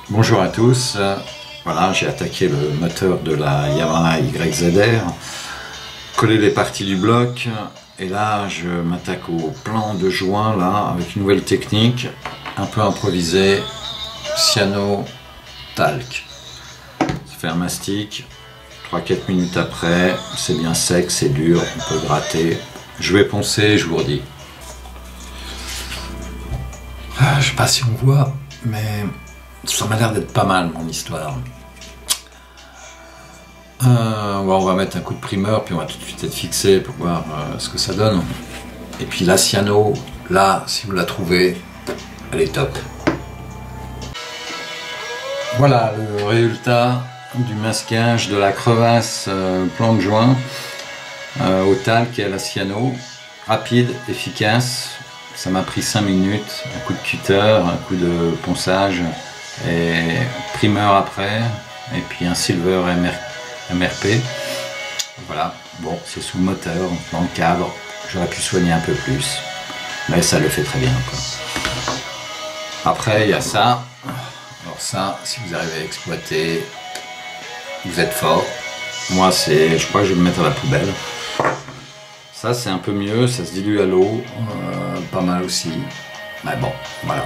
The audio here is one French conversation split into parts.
Bonjour à tous, voilà, j'ai attaqué le moteur de la Yamaha YZR, collé les parties du bloc et là je m'attaque au plan de joint là avec une nouvelle technique un peu improvisée, cyano talc. Ça fait un mastic, 3-4 minutes après, c'est bien sec, c'est dur, on peut gratter. Je vais poncer, je vous redis. Je sais pas si on voit, mais ça m'a l'air d'être pas mal mon histoire. On va mettre un coup de primeur, puis on va tout de suite être fixé pour voir ce que ça donne. Et puis la cyano, là, si vous la trouvez, elle est top. Voilà le résultat du masquage de la crevasse plan de joint au talc et à la cyano. Rapide, efficace. Ça m'a pris 5 minutes, un coup de cutter, un coup de ponçage et primeur après, et puis un silver MRP. Voilà, bon, c'est sous le moteur, dans le cadre, j'aurais pu soigner un peu plus, mais ça le fait très bien, quoi. Après, il y a ça. Alors ça, si vous arrivez à exploiter, vous êtes fort. Moi, je crois que je vais me mettre à la poubelle. Ça, c'est un peu mieux, ça se dilue à l'eau, pas mal aussi. Mais bon, voilà.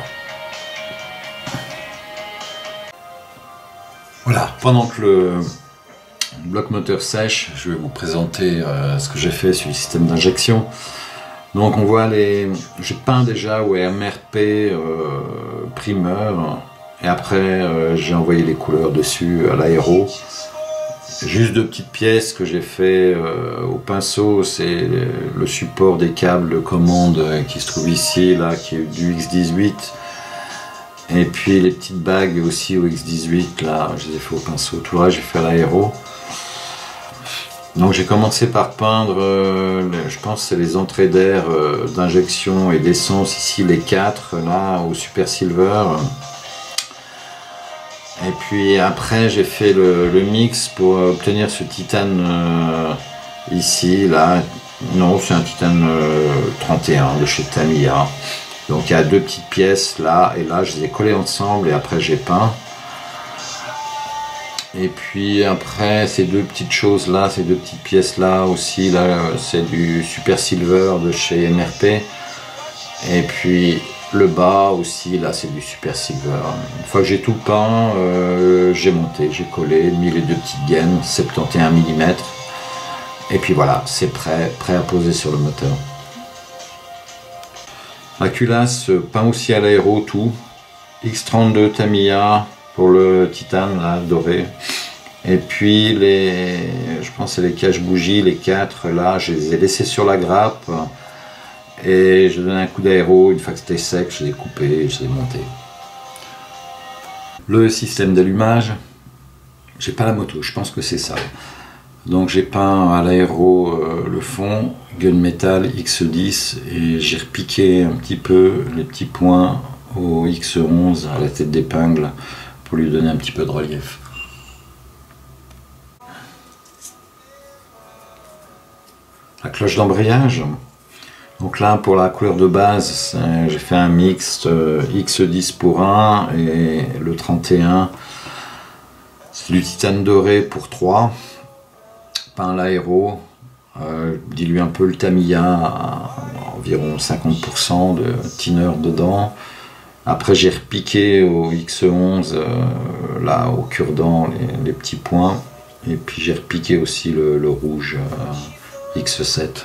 Voilà, pendant que le bloc moteur sèche, je vais vous présenter ce que j'ai fait sur le système d'injection. Donc on voit j'ai peint déjà au MRP primeur, et après j'ai envoyé les couleurs dessus à l'aéro. Juste deux petites pièces que j'ai fait au pinceau, c'est le support des câbles de commande qui se trouve ici, là, qui est du X18. Et puis les petites bagues aussi au X18, là, je les ai fait au pinceau. Tout le reste, j'ai fait à l'aéro. Donc j'ai commencé par peindre, je pense que c'est les entrées d'air d'injection et d'essence, ici les 4, là, au Super Silver. Et puis après j'ai fait le mix pour obtenir ce titane ici, là. Non, c'est un titane 31 de chez Tamiya. Donc il y a deux petites pièces là et là, je les ai collées ensemble et après j'ai peint. Et puis après ces deux petites choses là, ces deux petites pièces là aussi, là c'est du Super Silver de chez MRP. Et puis le bas aussi, là c'est du Super Silver. Une fois que j'ai tout peint, j'ai monté, j'ai collé, mis les deux petites gaines, 71 mm. Et puis voilà, c'est prêt à poser sur le moteur. La culasse peint aussi à l'aéro tout. X32 Tamiya pour le titane là, doré. Et puis je pense que c'est les cache-bougies, les 4 là, je les ai laissés sur la grappe. Et je donnais un coup d'aéro, une fois que c'était sec, je l'ai coupé, je l'ai monté. Le système d'allumage, j'ai pas la moto, je pense que c'est ça. Donc j'ai peint à l'aéro le fond, gunmetal X10, et j'ai repiqué un petit peu les petits points au X11 à la tête d'épingle pour lui donner un petit peu de relief. La cloche d'embrayage. Donc là, pour la couleur de base, j'ai fait un mix X10 pour 1 et le 31, c'est du titane doré pour 3, peint à l'aéro, dilue un peu le Tamiya à environ 50% de thinner dedans. Après j'ai repiqué au X11, là au cure-dent, les petits points, et puis j'ai repiqué aussi le rouge X7.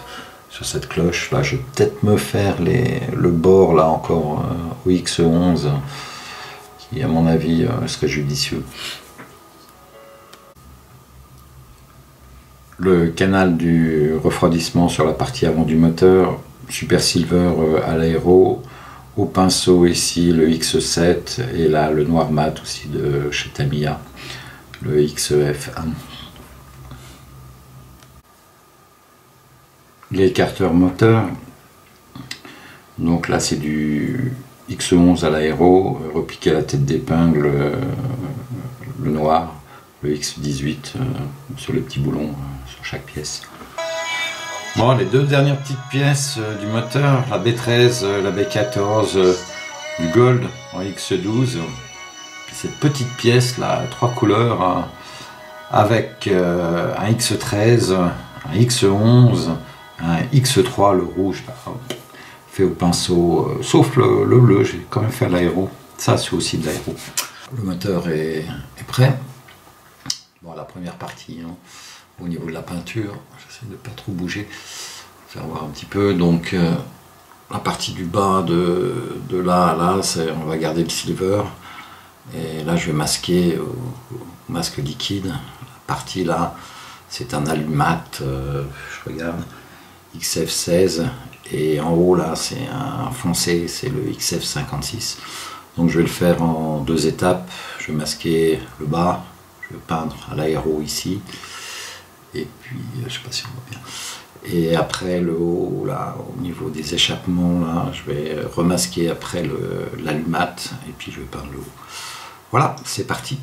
Sur cette cloche là, je vais peut-être me faire le bord là encore au X11 qui à mon avis serait judicieux. Le canal du refroidissement sur la partie avant du moteur, Super Silver à l'aéro, au pinceau ici le X7 et là le noir mat aussi de chez Tamiya, le XF1. Les écarteurs moteurs, donc là c'est du X11 à l'aéro, repiqué à la tête d'épingle, le noir, le X18 sur les petits boulons sur chaque pièce. Bon, les deux dernières petites pièces du moteur, la B13, la B14 du Gold en X12, Puis cette petite pièce là, 3 couleurs, hein, avec un X13, un X11, un X3, le rouge, là, fait au pinceau, sauf le bleu, j'ai quand même fait l'aéro. Ça, c'est aussi de l'aéro. Le moteur est prêt. Bon, la première partie, hein, au niveau de la peinture, j'essaie de ne pas trop bouger, faire voir un petit peu. Donc, la partie du bas de là à là, on va garder le silver. Et là, je vais masquer au masque liquide. La partie là, c'est un allumat, je regarde, XF16. Et en haut là, c'est un foncé, c'est le XF56. Donc je vais le faire en 2 étapes. Je vais masquer le bas, je vais peindre à l'aéro ici. Et puis, je sais pas si on voit bien. Et après le haut, là, au niveau des échappements, là, je vais remasquer après l'allumat. Et puis je vais peindre le haut. Voilà, c'est parti.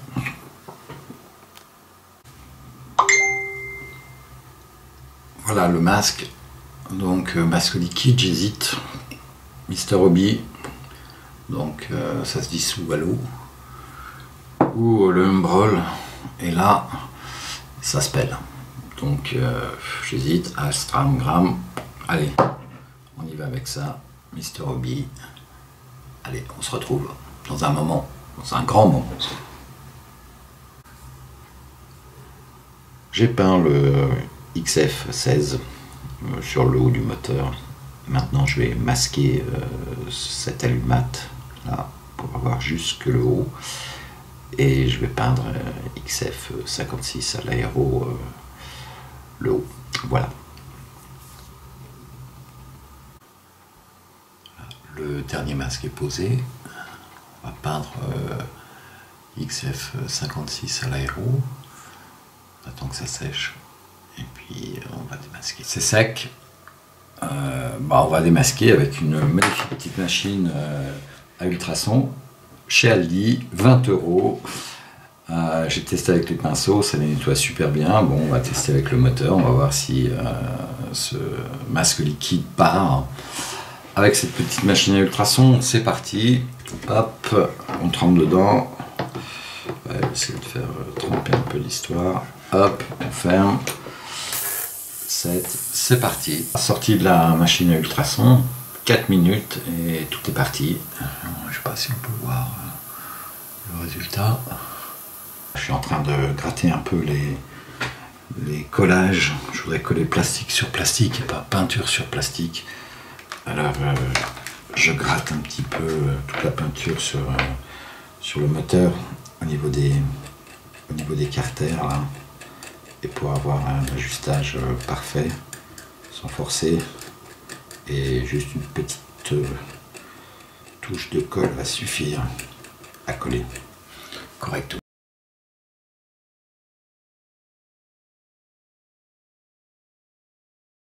Voilà le masque. Donc masque liquide, j'hésite. Mr. Hobby. Donc ça se dissout à l'eau. Ou le Umbrol. Et là, ça se pèle. Donc j'hésite. Astram, gramme. Allez, on y va avec ça. Mr. Hobby. Allez, on se retrouve dans un moment. Dans un grand moment. J'ai peint le XF16 sur le haut du moteur. Maintenant je vais masquer cette allumat là pour avoir juste que le haut, et je vais peindre XF56 à l'aéro le haut. Voilà. Le dernier masque est posé. On va peindre XF56 à l'aéro. On attend que ça sèche. Et puis on va démasquer. C'est sec. On va démasquer avec une magnifique petite machine à ultrasons chez Aldi, 20 €. J'ai testé avec les pinceaux, ça les nettoie super bien. Bon, on va tester avec le moteur, on va voir si ce masque liquide part. Avec cette petite machine à ultrasons, c'est parti. Hop, on trempe dedans. Ouais, essayer de faire tremper un peu l'histoire. Hop, on ferme. C'est parti. Sortie de la machine à ultrasons, 4 minutes et tout est parti. Je ne sais pas si on peut voir le résultat. Je suis en train de gratter un peu les collages. Je voudrais coller plastique sur plastique et pas peinture sur plastique. Alors je gratte un petit peu toute la peinture sur le moteur au niveau des carters là, et pour avoir un ajustage parfait sans forcer, et juste une petite touche de colle va suffire à coller correctement.